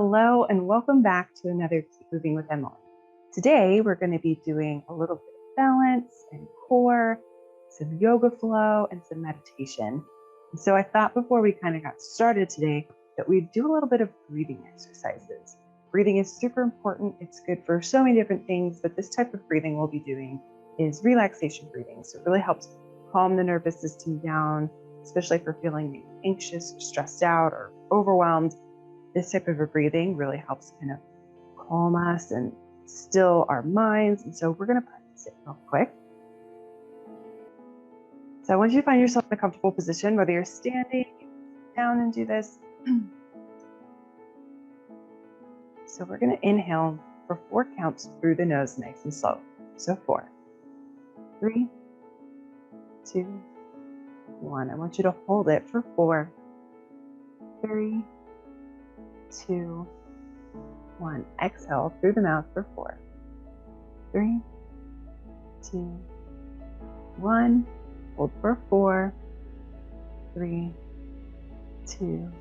Hello and welcome back to another Keep Moving with Emily. Today we're going to be doing a little bit of balance and core, some yoga flow, and some meditation. And so I thought before we kind of got started today that we'd do a little bit of breathing exercises. Breathing is super important. It's good for so many different things, but this type of breathing we'll be doing is relaxation breathing. So it really helps calm the nervous system down, especially if we're feeling anxious or stressed out or overwhelmed. This type of a breathing really helps kind of calm us and still our minds. And so we're going to practice it real quick. So I want you to find yourself in a comfortable position, whether you're standing, down and do this. So we're going to inhale for 4 counts through the nose, nice and slow. So 4, 3, 2, 1. I want you to hold it for 4, 3, 2, 1. Exhale through the mouth for 4, 3, 2, 1. Hold for 4, 3, 2,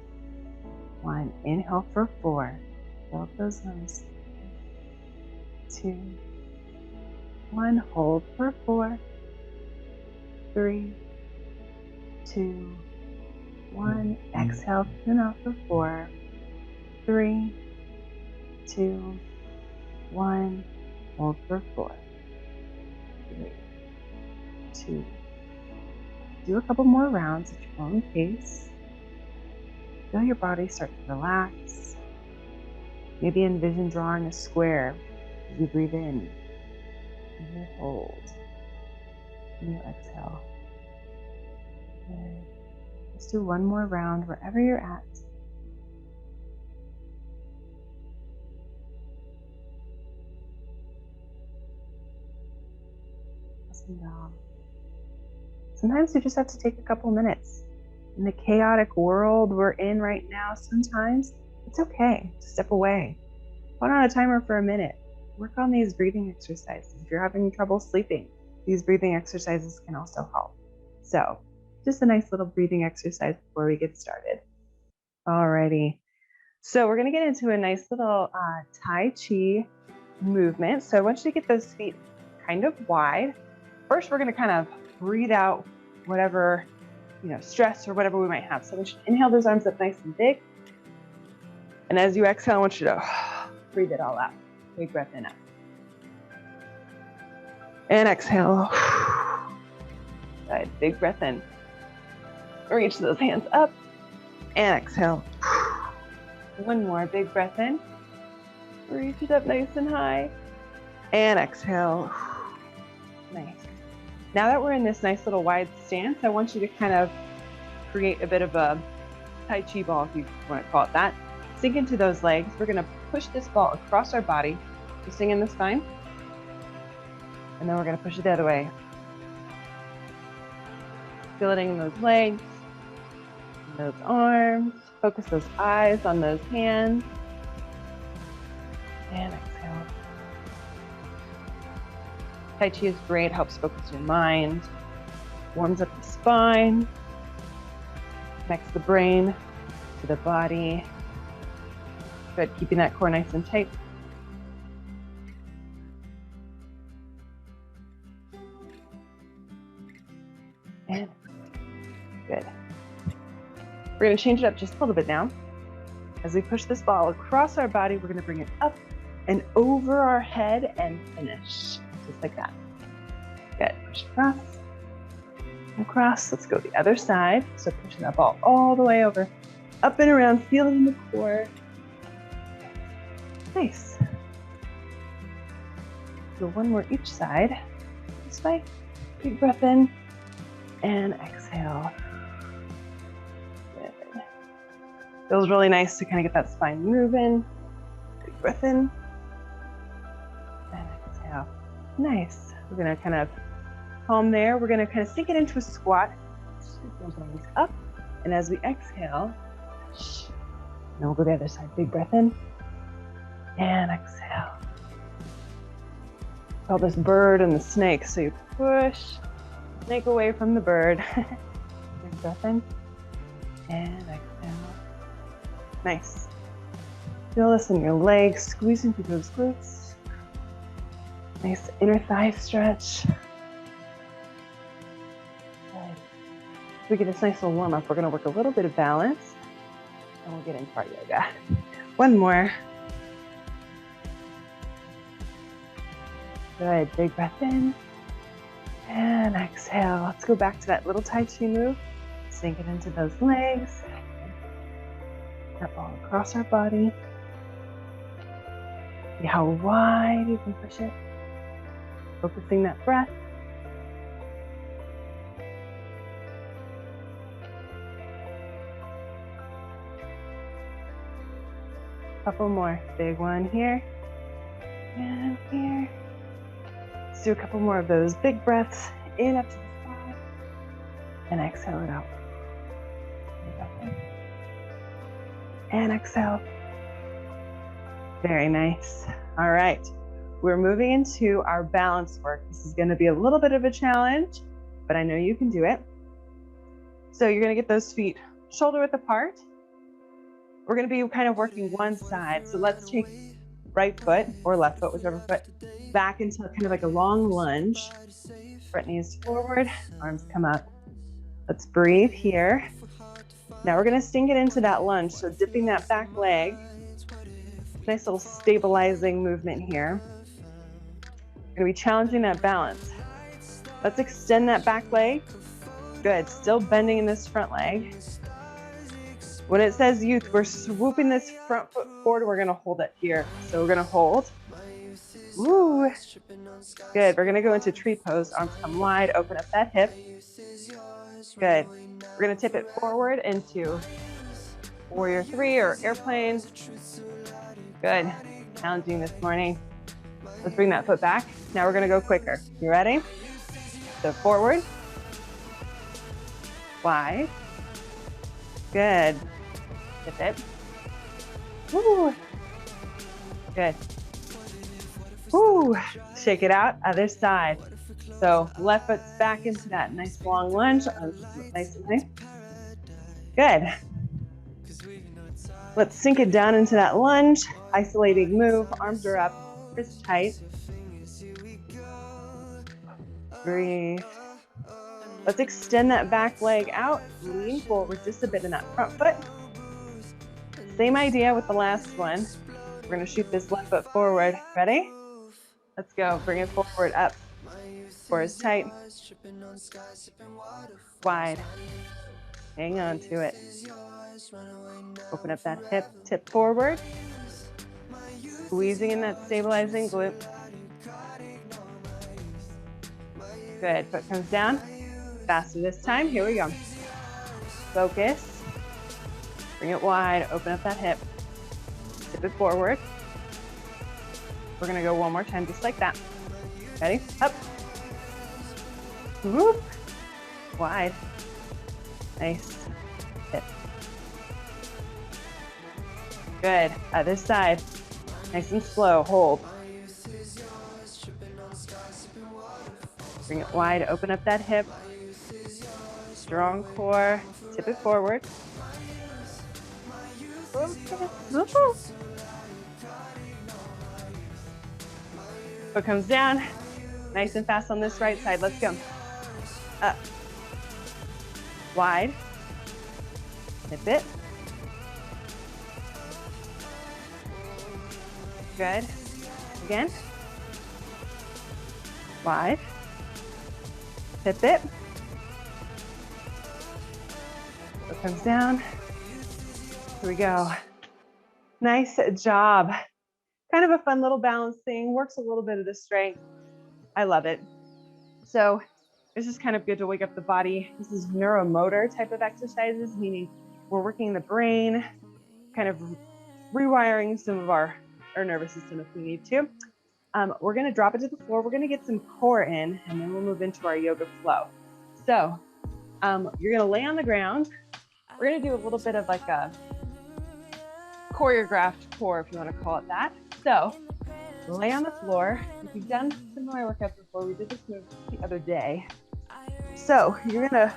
1. Inhale for 4. Fill up those lungs. 2, 1. Hold for 4, 3, 2, 1. Exhale through the mouth for 4, 3, 2, 1. Hold for 4, 3, 2. Do a couple more rounds at your own pace. Feel your body start to relax. Maybe envision drawing a square as you breathe in. And you hold. And you exhale. And let's do one more round wherever you're at. Sometimes you just have to take a couple minutes. In the chaotic world we're in right now, sometimes it's okay to step away. Put on a timer for a minute. Work on these breathing exercises. If you're having trouble sleeping, these breathing exercises can also help. So just a nice little breathing exercise before we get started. Alrighty. So we're going to get into a nice little Tai Chi movement. So I want you to get those feet kind of wide. First, we're going to kind of breathe out whatever, stress or whatever we might have. So I want you to inhale those arms up nice and big. And as you exhale, I want you to breathe it all out. Big breath in up. And exhale. Good. Big breath in. Reach those hands up. And exhale. One more big breath in. Reach it up nice and high. And exhale. Nice. Now that we're in this nice little wide stance, I want you to kind of create a bit of a Tai Chi ball, if you want to call it that. Sink into those legs. We're going to push this ball across our body, twisting in the spine. And then we're going to push it the other way. Feeling those legs, those arms. Focus those eyes on those hands. And exhale. Tai Chi is great, helps focus your mind, warms up the spine, connects the brain to the body. Good, keeping that core nice and tight. And good. We're going to change it up just a little bit now. As we push this ball across our body, we're going to bring it up and over our head and finish. Just like that. Good. Push across. Across. Let's go the other side. So pushing that ball all the way over. Up and around. Feel it in the core. Nice. Do one more each side. This way. Big breath in. And exhale. Good. Feels really nice to kind of get that spine moving. Big breath in. And exhale. Nice. We're going to kind of calm there. We're going to kind of sink it into a squat. Those arms up. And as we exhale, then we'll go the other side. Big breath in. And exhale. Call this bird and the snake. So you push, snake away from the bird. Big breath in. And exhale. Nice. Feel this in your legs, squeezing through those glutes. Nice inner thigh stretch. Good. As we get this nice little warm up, we're gonna work a little bit of balance and we'll get into our yoga. One more. Good, big breath in and exhale. Let's go back to that little Tai Chi move. Sink it into those legs. Step all across our body. See how wide you can push it. Focusing that breath. Couple more. Big one here and here. Let's do a couple more of those big breaths in up to the side and exhale it out. And exhale. Very nice. All right. We're moving into our balance work. This is going to be a little bit of a challenge, but I know you can do it. So you're going to get those feet shoulder width apart. We're going to be kind of working one side. So let's take right foot or left foot, whichever foot, back into kind of like a long lunge. Front knees forward, arms come up. Let's breathe here. Now we're going to sink it into that lunge. So dipping that back leg. Nice little stabilizing movement here. We're going to be challenging that balance. Let's extend that back leg. Good. Still bending in this front leg. When it says youth, we're swooping this front foot forward. We're going to hold it here. So we're going to hold. Woo. Good. We're going to go into tree pose. Arms come wide. Open up that hip. Good. We're going to tip it forward into warrior three or airplane. Good. Challenging this morning. Let's bring that foot back. Now we're going to go quicker. You ready? So forward. Wide. Good. Tip it. Woo. Good. Woo. Shake it out. Other side. So left foot's back into that nice long lunge. Arms nice and high. Good. Let's sink it down into that lunge. Isolating move. Arms are up. Wrists tight. Breathe. Let's extend that back leg out. Lean forward just a bit in that front foot. Same idea with the last one. We're going to shoot this left foot forward. Ready? Let's go. Bring it forward, up. Core is tight. Wide. Hang on to it. Open up that hip, tip forward. Squeezing in that stabilizing glute. Good. Foot comes down. Faster this time. Here we go. Focus. Bring it wide. Open up that hip. Tip it forward. We're going to go one more time just like that. Ready? Up. Whoop. Wide. Nice. Hip. Good. Other side. Nice and slow. Hold. Bring it wide. Open up that hip. Strong core. Tip it forward. Foot comes down. Nice and fast on this right side. Let's go. Up. Wide. Tip it. Good. Again. Wide. Tip it. Foot comes down. Here we go. Nice job. Kind of a fun little balance thing. Works a little bit of the strength. I love it. So it's just kind of good to wake up the body. This is neuromotor type of exercises, meaning we're working the brain, kind of rewiring some of our nervous system if we need to. We're going to drop it to the floor. We're going to get some core in, and then we'll move into our yoga flow. So you're going to lay on the ground. We're going to do a little bit of like a choreographed core, if you want to call it that. So lay on the floor. If you've done similar workouts before, we did this move the other day. So you're going to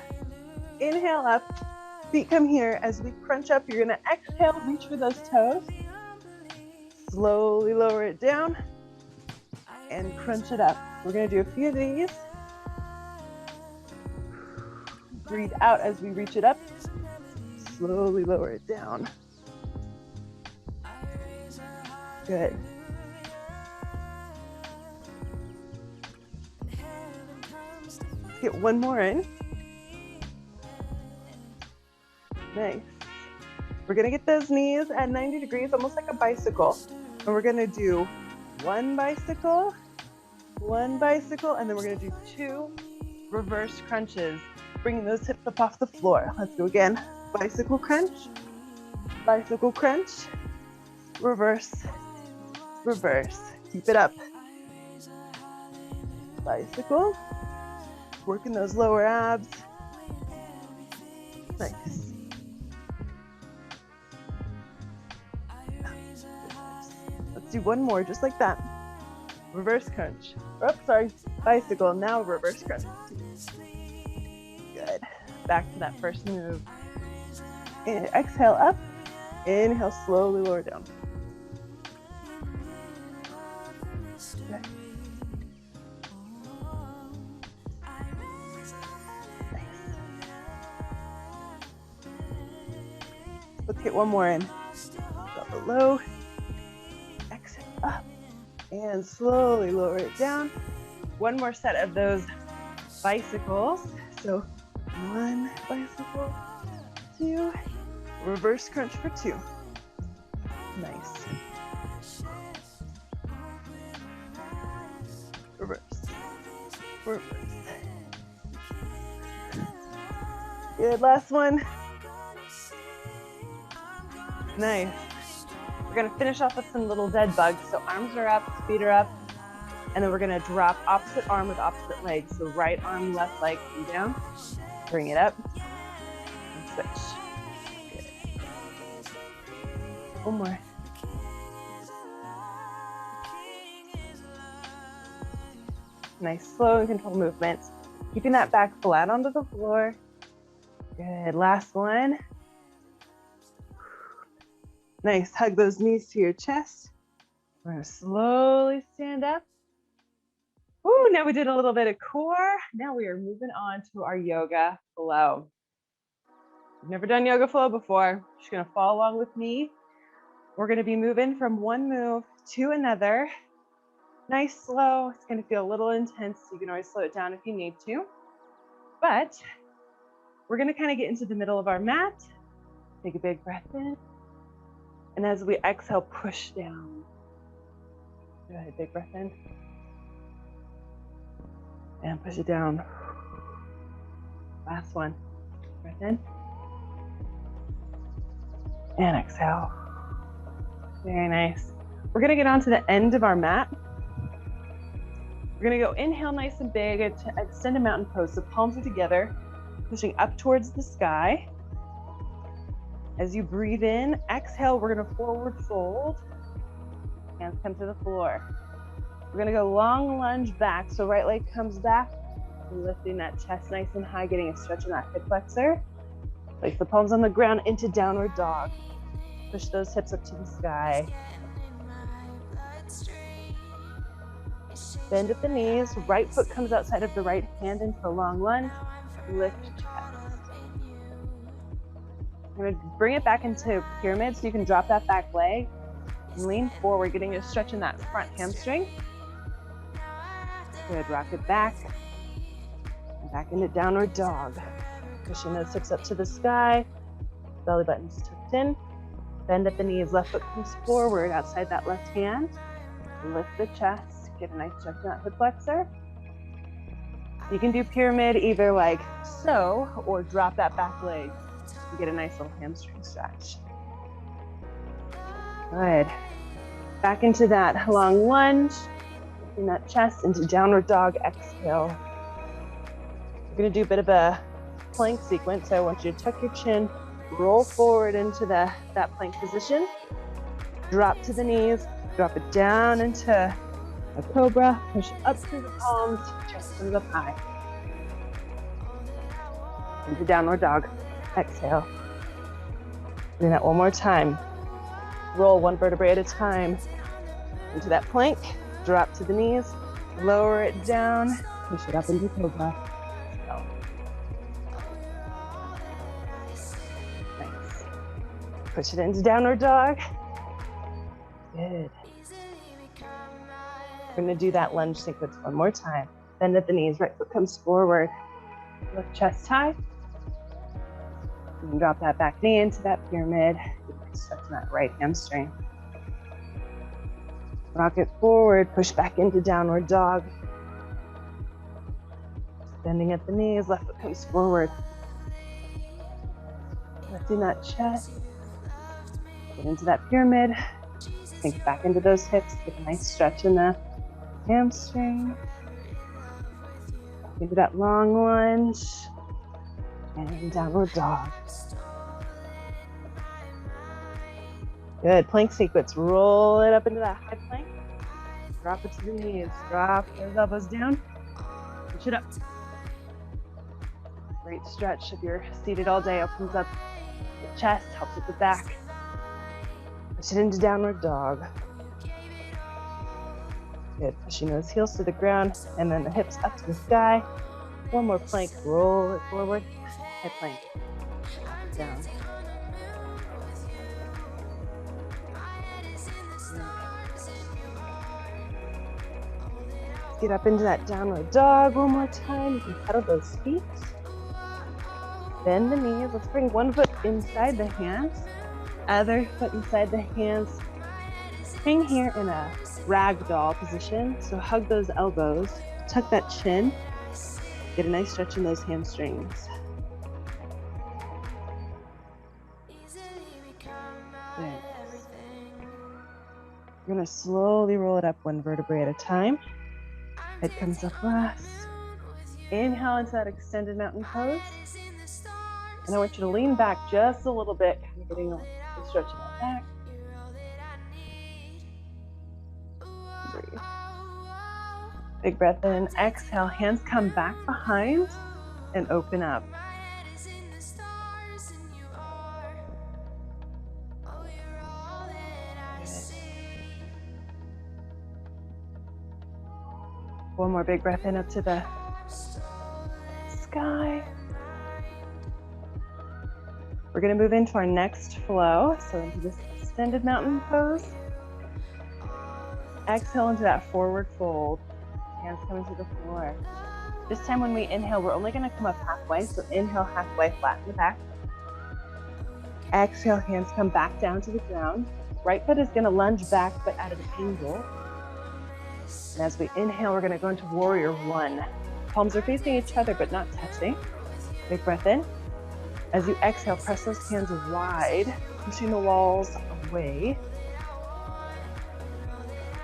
inhale up, feet come here. As we crunch up, you're going to exhale, reach for those toes. Slowly lower it down and crunch it up. We're gonna do a few of these. Breathe out as we reach it up. Slowly lower it down. Good. Get one more in. Nice. We're gonna get those knees at 90 degrees, almost like a bicycle. And we're gonna do one bicycle, and then we're gonna do 2 reverse crunches, bringing those hips up off the floor. Let's go again. Bicycle crunch, reverse, reverse. Keep it up. Bicycle, working those lower abs. Nice. Let's do one more, just like that. Reverse crunch. Oh, sorry, bicycle, now reverse crunch. Good. Back to that first move. And exhale up. Inhale, slowly lower down. Okay. Nice. Let's get one more in. Drop it low. Exhale up. And slowly lower it down. One more set of those bicycles. So 1 bicycle, 2, reverse crunch for 2. Nice. Reverse, reverse. Good, last one. Nice. We're gonna finish off with some little dead bugs. So arms are up, feet are up, and then we're gonna drop opposite arm with opposite leg. So right arm, left leg, come down, bring it up, and switch. Good. One more. Nice, slow and controlled movements. Keeping that back flat onto the floor. Good, last one. Nice, hug those knees to your chest. We're gonna slowly stand up. Ooh, now we did a little bit of core. Now we are moving on to our yoga flow. I've never done yoga flow before. Just gonna follow along with me. We're gonna be moving from one move to another. Nice, slow. It's gonna feel a little intense. You can always slow it down if you need to. But we're gonna kind of get into the middle of our mat. Take a big breath in. And as we exhale, push down. Good, big breath in. And push it down. Last one. Breath in. And exhale. Very nice. We're gonna get onto the end of our mat. We're gonna go inhale nice and big, extend a mountain pose. So palms are together, pushing up towards the sky. As you breathe in, exhale, we're gonna forward fold. Hands come to the floor. We're gonna go long lunge back. So right leg comes back, lifting that chest nice and high, getting a stretch in that hip flexor. Place the palms on the ground into downward dog. Push those hips up to the sky. Bend at the knees, right foot comes outside of the right hand into a long lunge. Lift chest. I'm gonna bring it back into pyramid so you can drop that back leg and lean forward, getting a stretch in that front hamstring. Good, rock it back. And back into downward dog. Pushing those hips up to the sky. Belly button's tucked in. Bend at the knees, left foot comes forward outside that left hand. Lift the chest, get a nice stretch in that hip flexor. You can do pyramid either like so, or drop that back leg. You get a nice little hamstring stretch. Good. Back into that long lunge, lifting that chest into downward dog, exhale. We're gonna do a bit of a plank sequence. So I want you to tuck your chin, roll forward into that plank position, drop to the knees, drop it down into a cobra, push up through the palms, chest comes up high. Into downward dog. Exhale. Doing that one more time. Roll one vertebrae at a time. into that plank, drop to the knees, lower it down, push it up into cobra. So. Nice. Push it into downward dog. Good. We're gonna do that lunge sequence one more time. Bend at the knees, right foot comes forward. Lift chest high. You can drop that back knee into that pyramid. Stretch that right hamstring. Rock it forward, push back into downward dog. Bending at the knees, left foot comes forward. Lifting that chest. Get into that pyramid. Sink back into those hips. Get a nice stretch in the hamstring. Into that long lunge. And downward dog. Good, plank sequence. Roll it up into that high plank. Drop it to the knees. Drop those elbows down. Push it up. Great stretch. If you're seated all day, opens up the chest, helps with the back. Push it into downward dog. Good, pushing those heels to the ground and then the hips up to the sky. One more plank, roll it forward. High plank, down. Get up into that downward dog one more time. You can pedal those feet. Bend the knees. Let's bring one foot inside the hands, other foot inside the hands. Hang here in a ragdoll position. So hug those elbows, tuck that chin, get a nice stretch in those hamstrings. Good. We're gonna slowly roll it up one vertebrae at a time. Head comes up last. Inhale into that extended mountain pose. And I want you to lean back just a little bit, kind of getting a stretch in that back. Breathe. Big breath in, exhale, hands come back behind and open up. One more big breath in up to the sky. We're going to move into our next flow. So into this extended mountain pose. Exhale into that forward fold. Hands coming to the floor. This time when we inhale, we're only going to come up halfway. So inhale halfway, flatten the back. Exhale, hands come back down to the ground. Right foot is going to lunge back, but at an angle. And as we inhale, we're going to go into warrior one. Palms are facing each other, but not touching. Big breath in. As you exhale, press those hands wide, pushing the walls away.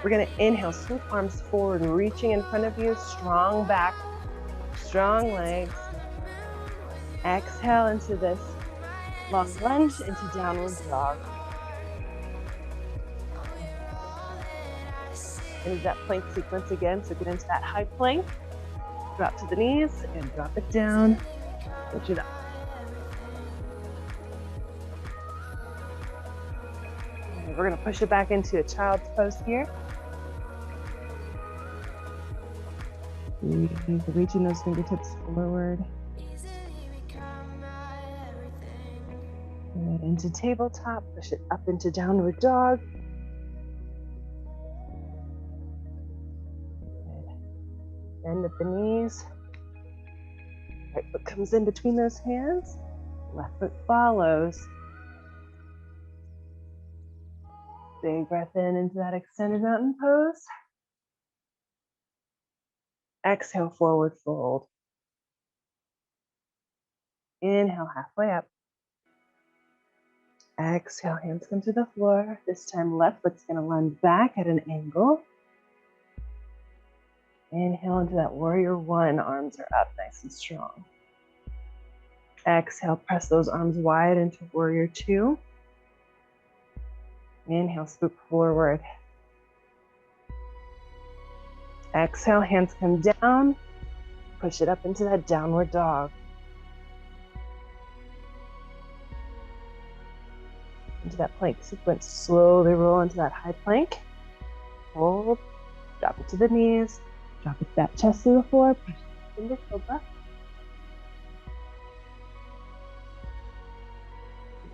We're going to inhale, swoop arms forward, reaching in front of you, strong back, strong legs. Exhale into this long lunge, into downward dog. Into that plank sequence again, so get into that high plank, drop to the knees, and drop it down, push it up. And we're gonna push it back into a child's pose here. Reaching those fingertips forward. And into tabletop, push it up into downward dog. Bend at the knees. Right foot comes in between those hands. Left foot follows. Big breath in into that extended mountain pose. Exhale, forward fold. Inhale, halfway up. Exhale, hands come to the floor. This time, left foot's gonna lunge back at an angle. Inhale into that warrior one, arms are up nice and strong. Exhale, press those arms wide into warrior two. Inhale, swoop forward. Exhale, hands come down. Push it up into that downward dog. Into that plank sequence, slowly roll into that high plank. hold, drop it to the knees, drop it that chest to the floor, push into cobra.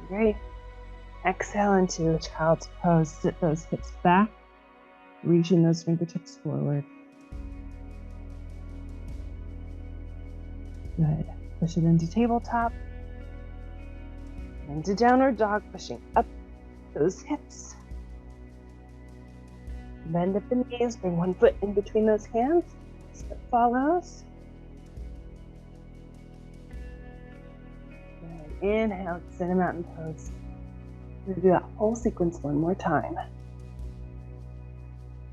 Great. Exhale into child's pose. Sit those hips back, reaching those fingertips forward. Good. Push it into tabletop. Into downward dog, pushing up those hips. Bend at the knees, bring one foot in between those hands. Step follows. Good. Inhale, extend a mountain pose. We're gonna do that whole sequence one more time.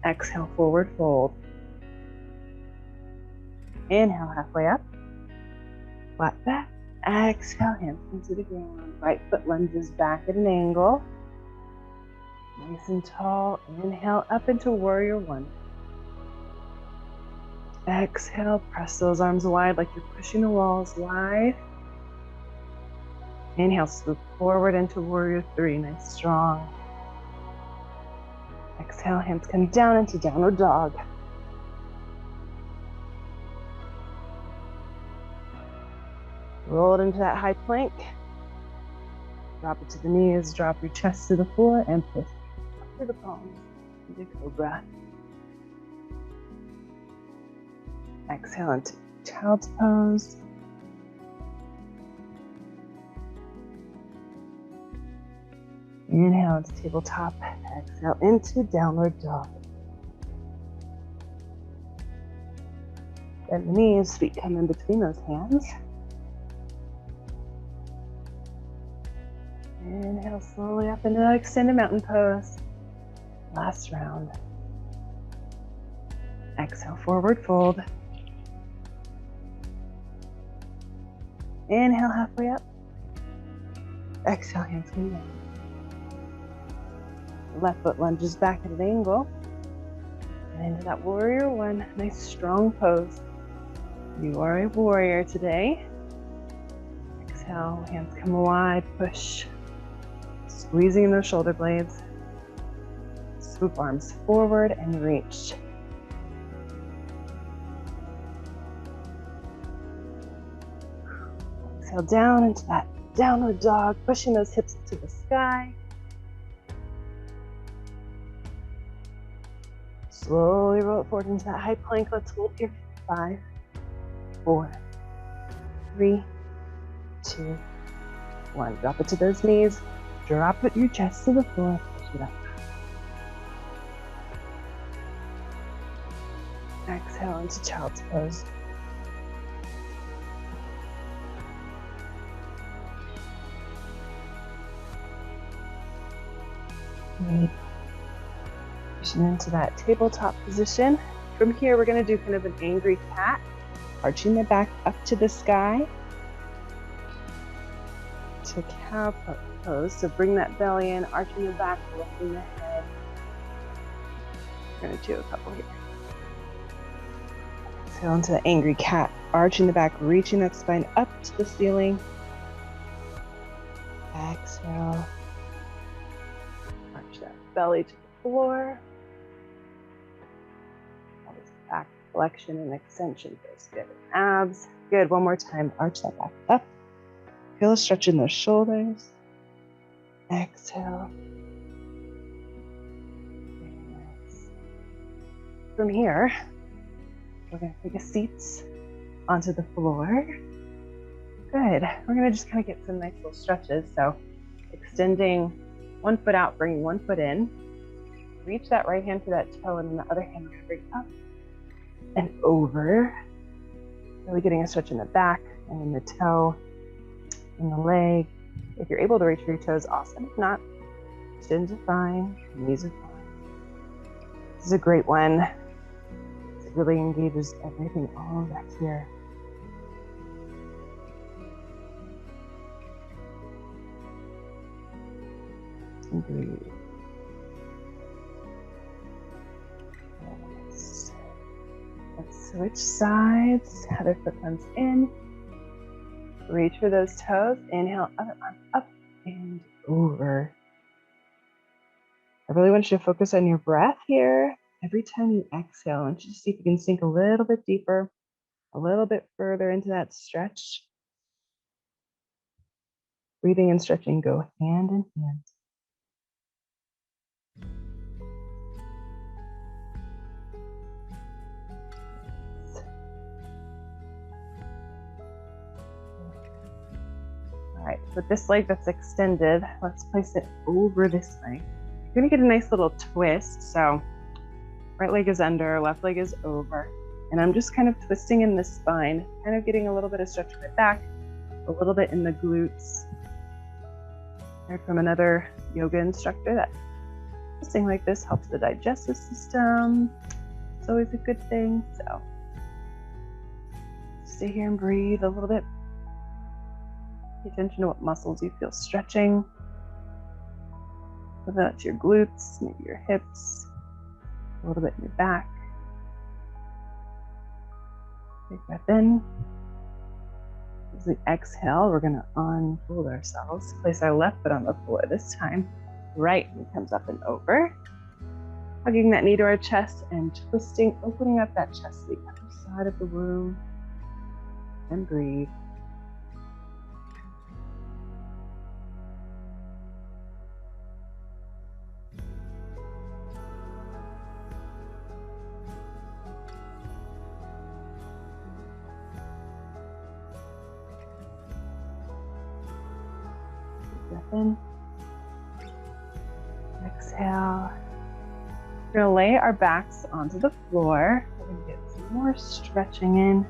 Exhale, forward fold. Inhale, halfway up. Flat back. Exhale, hands into the ground. Right foot lunges back at an angle. Nice and tall. Inhale up into warrior one. Exhale, press those arms wide like you're pushing the walls wide. Inhale, swoop forward into warrior three. Nice, strong. Exhale, hands come down into downward dog. Roll it into that high plank. Drop it to the knees, drop your chest to the floor, and push up to the palms into cobra. Exhale into child's pose. Inhale into tabletop. Exhale into downward dog. Bend the knees, feet come in between those hands. Inhale slowly up into that extended mountain pose. Last round. Exhale, forward fold. Inhale, halfway up. Exhale, hands come down. Left foot lunges back at an angle. And into that warrior one. Nice strong pose. You are a warrior today. Exhale, hands come wide, push. Squeezing those shoulder blades. Swoop arms forward and reach. Exhale down into that downward dog, pushing those hips to the sky. Slowly roll it forward into that high plank. Let's hold here. 5, 4, 3, 2, 1. Drop it to those knees. Drop it your chest to the floor. Push it up. Exhale into child's pose. Great. Pushing into that tabletop position. From here, we're going to do kind of an angry cat, arching the back up to the sky. To cow pose, so bring that belly in, arching the back, lifting the head. We're going to do a couple here. Exhale into the angry cat, arching the back, reaching that spine up to the ceiling. Exhale. Arch that belly to the floor. All this back flexion and extension feels good. Abs. Good. One more time. Arch that back up. Feel a stretch in those shoulders. Exhale. Nice. From here, we're going to take a seat onto the floor. Good. We're going to just kind of get some nice little stretches. So extending one foot out, bringing one foot in. Reach that right hand to that toe, and then the other hand we're going to bring up and over. Really getting a stretch in the back and in the toe, in the leg. If you're able to reach for your toes, awesome. If not, shins are fine, knees are fine. This is a great one. It really engages everything all back here. And breathe. Nice. Let's switch sides. Other foot comes in. Reach for those toes. Inhale, other arm up and over. I really want you to focus on your breath here. every time you exhale, I want you to see if you can sink a little bit deeper, a little bit further into that stretch. Breathing and stretching go hand in hand. All right, with this leg that's extended, let's place it over this leg. You're gonna get a nice little twist. So right leg is under, left leg is over. And I'm just kind of twisting in the spine, kind of getting a little bit of stretch in my back, a little bit in the glutes. I heard from another yoga instructor that twisting like this helps the digestive system. It's always a good thing. So stay here and breathe a little bit. Pay attention to what muscles you feel stretching. Whether that's your glutes, maybe your hips, a little bit in your back. Big breath in. As we exhale, we're going to unfold ourselves. Place our left foot on the floor this time. Right knee comes up and over. Hugging that knee to our chest and twisting, opening up that chest to the other side of the room. And breathe. Breath in. Exhale. We're going to lay our backs onto the floor. We're going to get some more stretching in.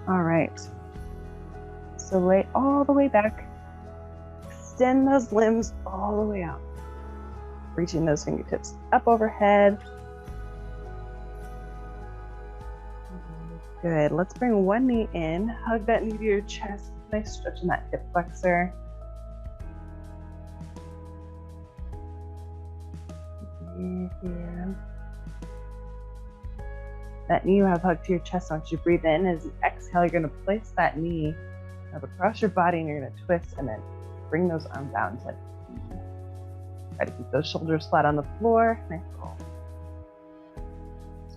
All right. So lay all the way back. Extend those limbs all the way out. Reaching those fingertips up overhead. Good. Let's bring one knee in. Hug that knee to your chest. Nice stretch in that hip flexor. Here. That knee you have hugged to your chest. I want you to breathe in. As you exhale, you're going to place that knee up across your body and you're going to twist and then bring those arms out into try to keep those shoulders flat on the floor. Nice little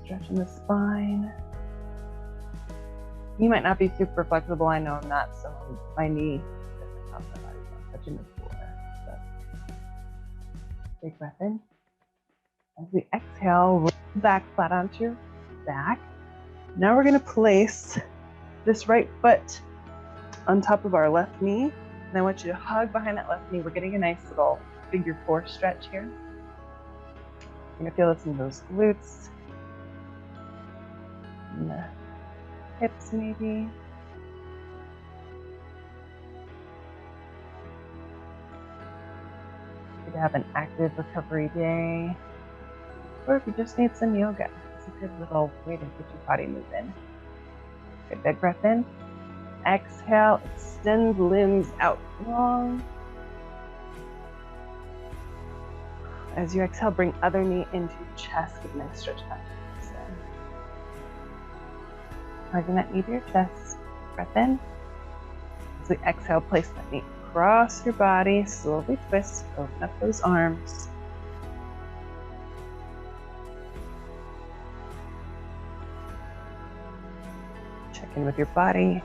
stretch in the spine. You might not be super flexible. I know I'm not, so my knee doesn't help my body touching the floor. So big breath in. As we exhale, roll back flat onto your back. Now we're going to place this right foot on top of our left knee. And I want you to hug behind that left knee. We're getting a nice little figure four stretch here. You're going to feel this in those glutes, and the hips maybe. Good to have an active recovery day. Or if you just need some yoga, it's a good little way to get your body moving. Good, big breath in. Exhale, extend limbs out long. As you exhale, bring other knee into your chest. Get a nice stretch back. Hugging that knee to your chest. Breath in. As we exhale, place that knee across your body. Slowly twist. Open up those arms. Check in with your body.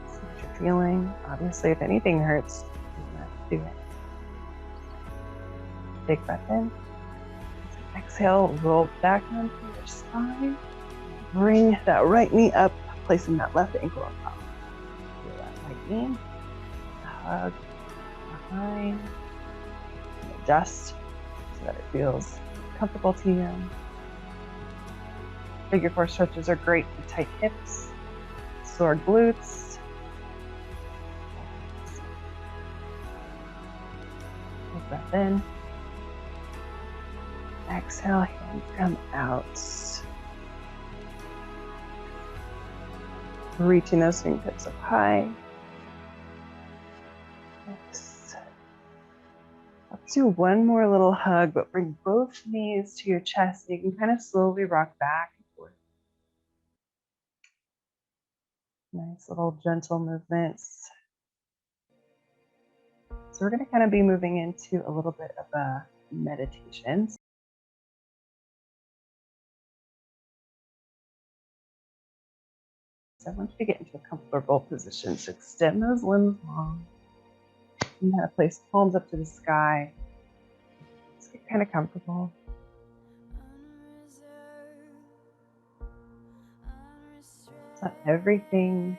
See what you're feeling. Obviously, if anything hurts, you don't have to do it. Big breath in. Exhale, roll back onto your spine. Bring that right knee up, placing that left ankle on top. Feel that right knee. Hug behind. Adjust so that it feels comfortable to you. Figure four stretches are great for tight hips, sore glutes. Big breath in. Exhale, hands come out. Reaching those fingertips up high. Let's do one more little hug, but bring both knees to your chest. You can kind of slowly rock back and forth. Nice little gentle movements. So we're going to kind of be moving into a little bit of a meditation. So I want you to get into a comfortable position. So extend those limbs long. You kind of place palms up to the sky. Just get kind of comfortable. Let everything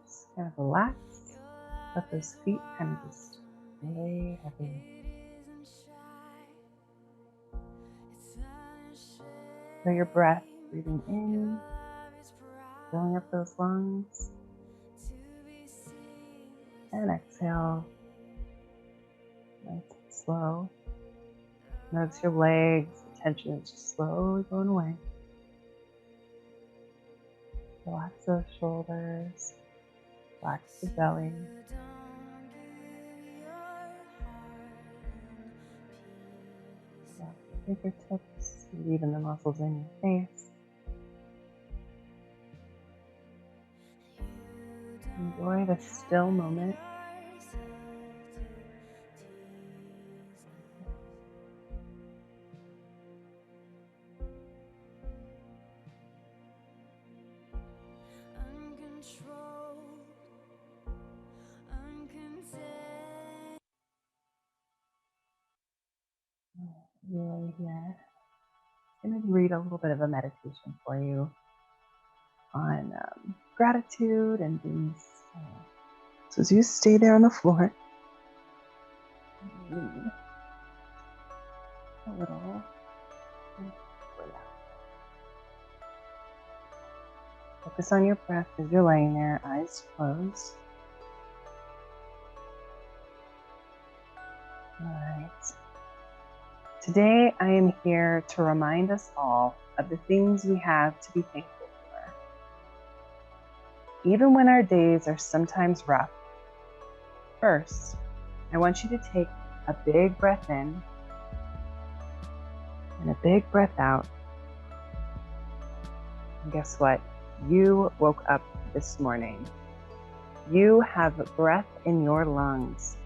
just kind of relax. Let those feet kind of just lay heavy. Feel your breath breathing in, filling up those lungs. And exhale, nice and slow. Notice your legs, the tension is just slowly going away. Relax those shoulders, relax the belly. Relax the fingertips, and even the muscles in your face. Enjoy the still moment. Really here. I'm going to read a little bit of a meditation for you on gratitude and being still. So as you stay there on the floor, read a little. Focus on your breath as you're laying there, eyes closed. All right. Today, I am here to remind us all of the things we have to be thankful for. Even when our days are sometimes rough, first, I want you to take a big breath in and a big breath out. And guess what? You woke up this morning. You have breath in your lungs.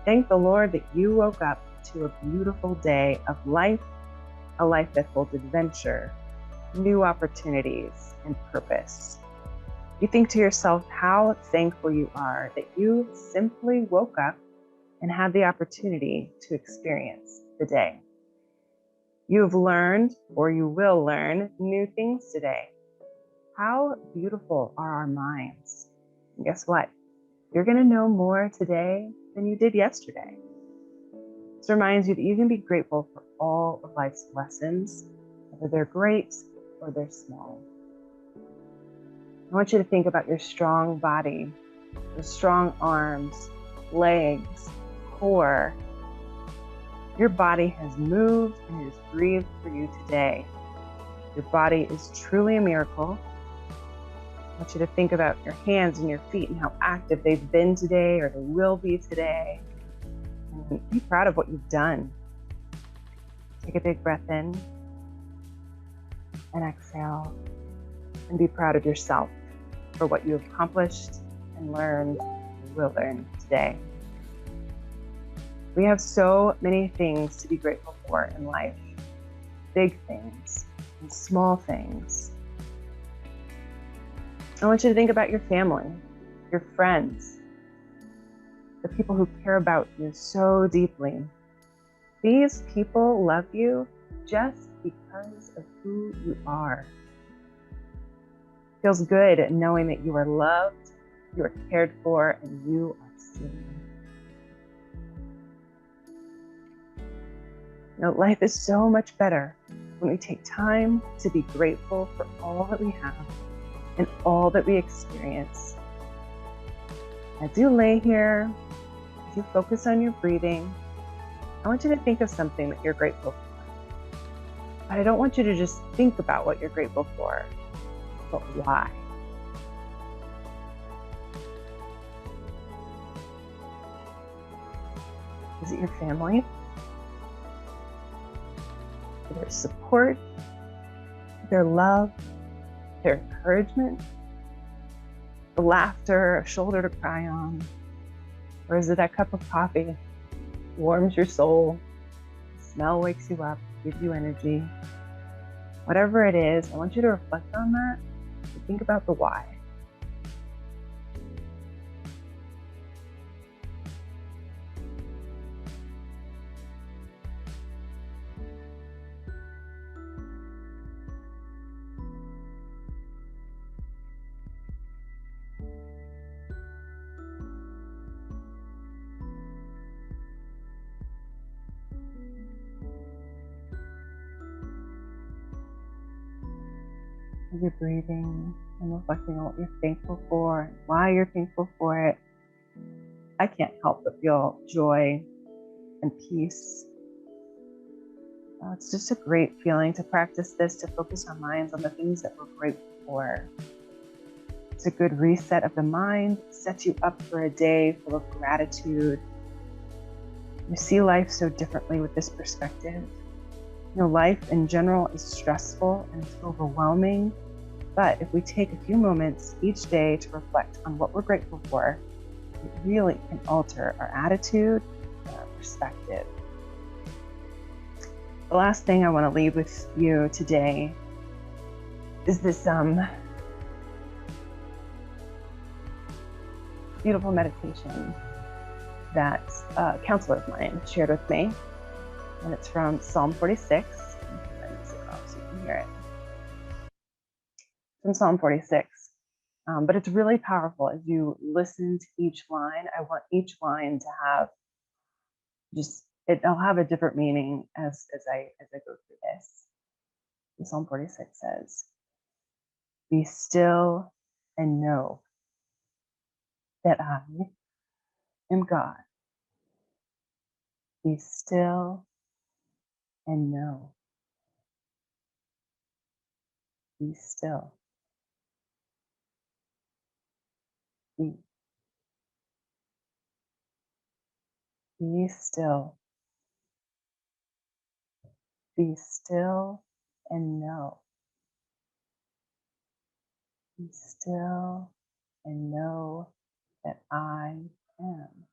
Thank the Lord that you woke up to a beautiful day of life, a life that holds adventure, new opportunities, and purpose. You think to yourself how thankful you are that you simply woke up and had the opportunity to experience the day. You have learned, or you will learn, new things today. How beautiful are our minds? And guess what? You're going to know more today than you did yesterday. This reminds you that you can be grateful for all of life's lessons, whether they're great or they're small. I want you to think about your strong body, your strong arms, legs, core. Your body has moved and it has breathed for you today. Your body is truly a miracle. I want you to think about your hands and your feet and how active they've been today or they will be today. And be proud of what you've done. Take a big breath in and exhale, and be proud of yourself for what you have accomplished and learned and will learn today. We have so many things to be grateful for in life. Big things and small things. I want you to think about your family, your friends, the people who care about you so deeply. These people love you just because of who you are. It feels good knowing that you are loved, you are cared for, and you are seen. You know, life is so much better when we take time to be grateful for all that we have and all that we experience. As you lay here, as you focus on your breathing, I want you to think of something that you're grateful for. But I don't want you to just think about what you're grateful for, but why. Is it your family? Their support, their love, their encouragement, the laughter, a shoulder to cry on? Or is it that cup of coffee? Warms your soul, the smell wakes you up, gives you energy. Whatever it is, I want you to reflect on that Think about the why. As you're breathing and reflecting on what you're thankful for and why you're thankful for it, I can't help but feel joy and peace. It's just a great feeling to practice this, to focus our minds on the things that we're grateful for. It's a good reset of the mind, sets you up for a day full of gratitude. You see life so differently with this perspective. Life in general is stressful and it's overwhelming, but if we take a few moments each day to reflect on what we're grateful for, it really can alter our attitude and our perspective. The last thing I want to leave with you today is this beautiful meditation that a counselor of mine shared with me. And it's from Psalm 46. Let me turn this off so you can hear it. From Psalm 46. But it's really powerful. As you listen to each line, I want each line to have it'll have a different meaning as I go through this. And Psalm 46 says, "Be still and know that I am God. Be still and know. Be still. Be still. Be still and know. Be still and know that I am.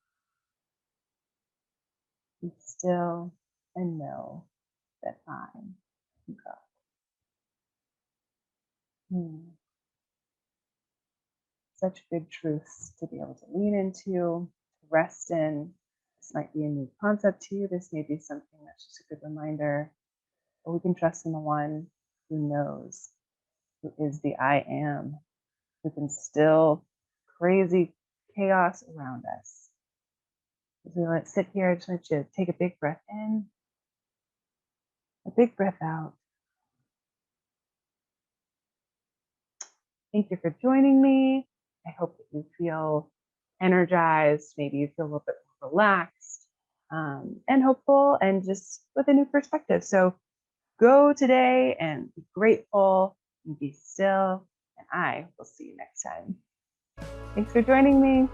Be still and know that I am God." Such good truths to be able to lean into, to rest in. This might be a new concept to you. This may be something that's just a good reminder. But we can trust in the one who knows, who is the I am, who can still crazy chaos around us. As we let it sit here, I just want you to take a big breath in, a big breath out. Thank you for joining me. I hope that you feel energized. Maybe you feel a little bit more relaxed and hopeful and just with a new perspective. So go today and be grateful and be still. And I will see you next time. Thanks for joining me.